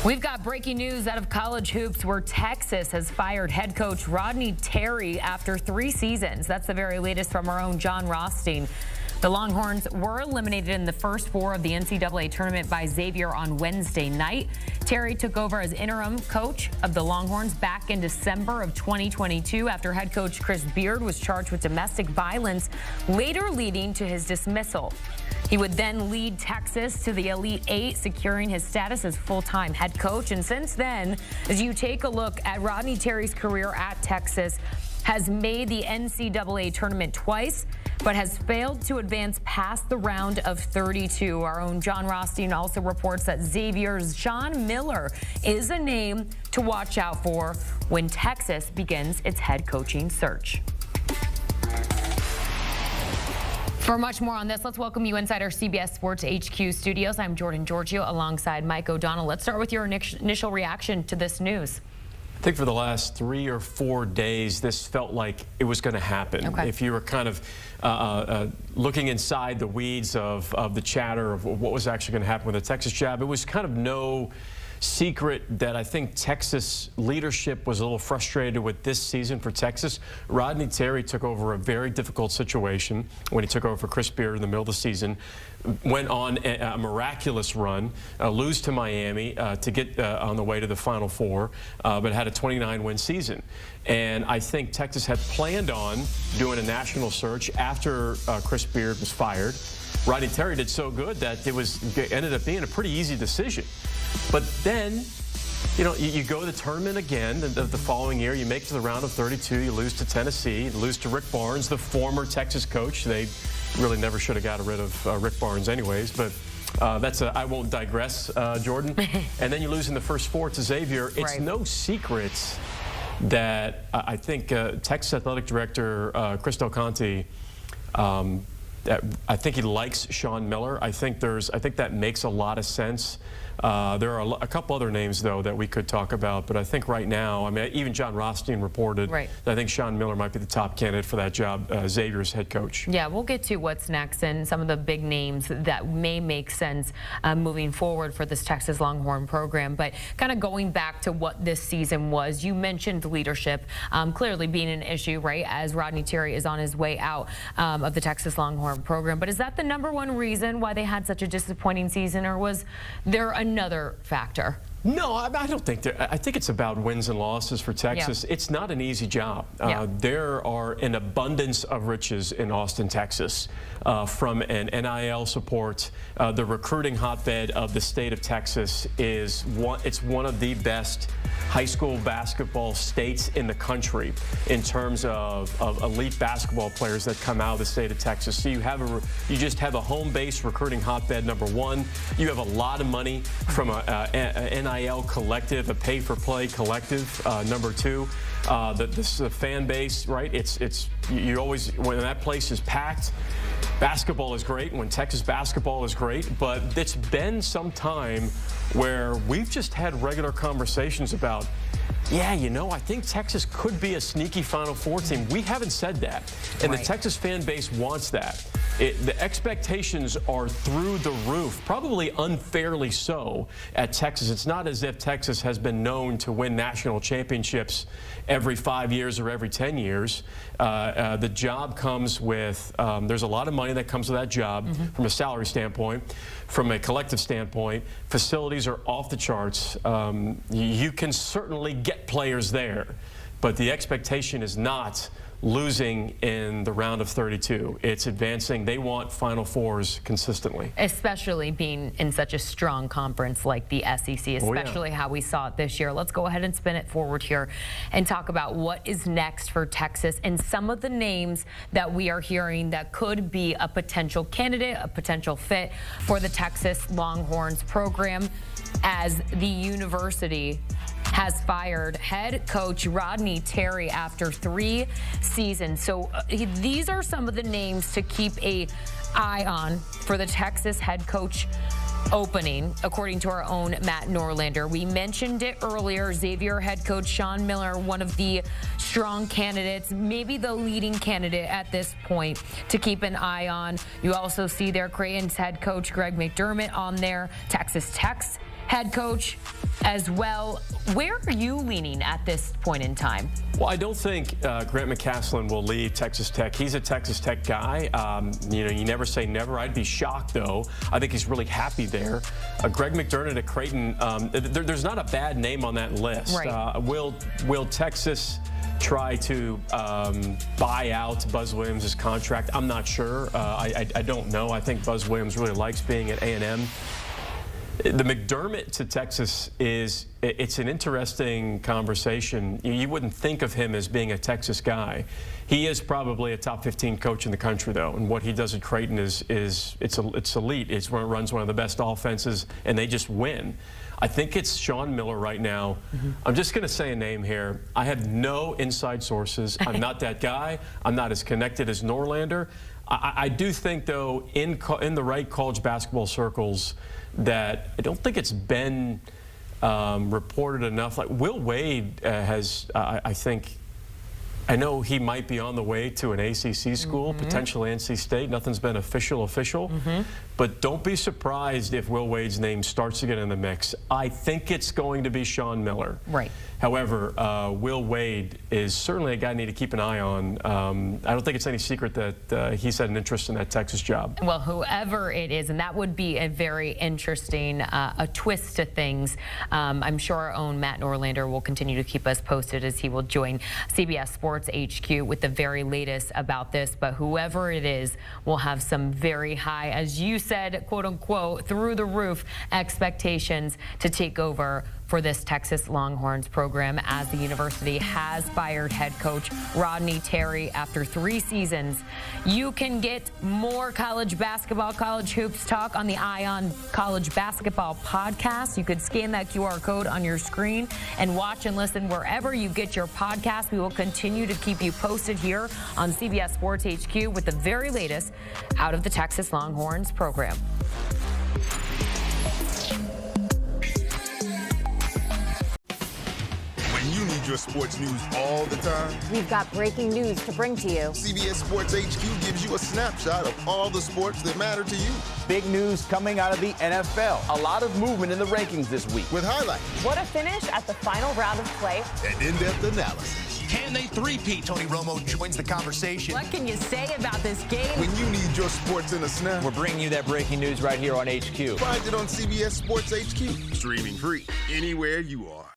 We've got breaking news out of college hoops where Texas has fired head coach Rodney Terry after 3 seasons. That's the very latest from our own John Rothstein. The Longhorns were eliminated in the first 4 of the NCAA tournament by Xavier on Wednesday night. Terry took over as interim coach of the Longhorns back in December of 2022 after head coach Chris Beard was charged with domestic violence, later leading to his dismissal. He would then lead Texas to the Elite 8, securing his status as full-time head coach. And since then, as you take a look at Rodney Terry's career at Texas, has made the NCAA tournament twice, but has failed to advance past the round of 32. Our own John Rothstein also reports that Xavier's Sean Miller is a name to watch out for when Texas begins its head coaching search. For much more on this, let's welcome you inside our CBS Sports HQ studios. I'm Jordan Giorgio alongside Mike O'Donnell. Let's start with your initial reaction to this news. I think for the last 3 or 4 days, this felt like it was going to happen. Okay. If you were kind of looking inside the weeds of the chatter of what was actually going to happen with the Texas job, it was kind of no secret that I think Texas leadership was a little frustrated with this season for Texas. Rodney Terry took over a very difficult situation when he took over for Chris Beard in the middle of the season, went on a miraculous run, lose to Miami to get on the way to the Final Four, but had a 29-win season. And I think Texas had planned on doing a national search after Chris Beard was fired. Rodney Terry did so good that it ended up being a pretty easy decision. But then, you know, you go to the tournament again the following year. You make it to the round of 32. You lose to Tennessee. You lose to Rick Barnes, the former Texas coach. They really never should have got rid of Rick Barnes anyways. But I won't digress, Jordan. And then you lose in the first 4 to Xavier. It's right. No secret that I think Texas Athletic Director Chris Del Conte, I think he likes Sean Miller. I think that makes a lot of sense. There are a couple other names, though, that we could talk about, but I think right now, I mean, even John Rothstein reported that I think Sean Miller might be the top candidate for that job, Xavier's head coach. Yeah, we'll get to what's next and some of the big names that may make sense moving forward for this Texas Longhorn program. But kind of going back to what this season was, you mentioned leadership clearly being an issue, right, as Rodney Terry is on his way out of the Texas Longhorn program. But is that the #1 reason why they had such a disappointing season, or was there another factor? No, I don't think that. I think it's about wins and losses for Texas. Yeah. It's not an easy job. There are an abundance of riches in Austin, Texas, from an NIL support. The recruiting hotbed of the state of Texas it's one of the best high school basketball states in the country in terms of elite basketball players that come out of the state of Texas. So you just have a home-based recruiting hotbed, #1. You have a lot of money from a NIL collective, a pay-for-play collective, #2. The fan base, right? You always, when that place is packed, basketball is great. When Texas basketball is great, but it's been some time where we've just had regular conversations about, yeah, you know, I think Texas could be a sneaky Final Four team. We haven't said that, and the Texas fan base wants that. The expectations are through the roof, probably unfairly so, at Texas. It's not as if Texas has been known to win national championships every 5 years or every 10 years. The job comes with, there's a lot of money that comes with that job from a salary standpoint. From a collective standpoint, facilities are off the charts. You can certainly get players there, but the expectation is not losing in the round of 32. It's advancing. They want Final Fours consistently. Especially being in such a strong conference like the SEC, especially how we saw it this year. Let's go ahead and spin it forward here and talk about what is next for Texas and some of the names that we are hearing that could be a potential candidate, a potential fit for the Texas Longhorns program, as the university has fired head coach Rodney Terry after 3 seasons. So these are some of the names to keep an eye on for the Texas head coach opening, according to our own Matt Norlander. We mentioned it earlier. Xavier head coach Sean Miller, one of the strong candidates, maybe the leading candidate at this point to keep an eye on. You also see there Creighton's head coach Greg McDermott on there, Texas Tech's head coach as well. Where are you leaning at this point in time? Well, I don't think Grant McCasland will leave Texas Tech. He's a Texas Tech guy. You never say never. I'd be shocked, though. I think he's really happy there. Greg McDermott at Creighton, there's not a bad name on that list. Right. Will Texas try to buy out Buzz Williams' contract? I'm not sure. I don't know. I think Buzz Williams really likes being at A&M. The McDermott to Texas it's an interesting conversation. You wouldn't think of him as being a Texas guy. He is probably a top 15 coach in the country, though, and what he does at Creighton it's elite. It runs one of the best offenses, and they just win. I think it's Sean Miller right now. I'm just going to say a name here. I have no inside sources. I'm not that guy. I'm not as connected as Norlander. I do think, though, in the right college basketball circles, that I don't think it's been reported enough. Like Will Wade has, I know he might be on the way to an ACC school, potentially NC State. Nothing's been official. But don't be surprised if Will Wade's name starts to get in the mix. I think it's going to be Sean Miller. Right. However, Will Wade is certainly a guy I need to keep an eye on. I don't think it's any secret that he's had an interest in that Texas job. Well, whoever it is, and that would be a very interesting a twist to things. I'm sure our own Matt Norlander will continue to keep us posted as he will join CBS Sports HQ with the very latest about this. But whoever it is will have some very high, as you said, quote unquote, through the roof expectations to take over for this Texas Longhorns program, as the university has fired head coach Rodney Terry after 3 seasons. You can get more college basketball, college hoops talk on the Ion College Basketball podcast. You could scan that QR code on your screen and watch and listen wherever you get your podcast. We will continue to keep you posted here on CBS Sports HQ with the very latest out of the Texas Longhorns program. You need your sports news all the time. We've got breaking news to bring to you. CBS Sports HQ gives you a snapshot of all the sports that matter to you. Big news coming out of the NFL. A lot of movement in the rankings this week. With highlights. What a finish at the final round of play. And in-depth analysis. Can they three-peat? Tony Romo joins the conversation. What can you say about this game? When you need your sports in a snap, We're bringing you that breaking news right here on HQ. find it on CBS Sports HQ. Streaming free anywhere you are.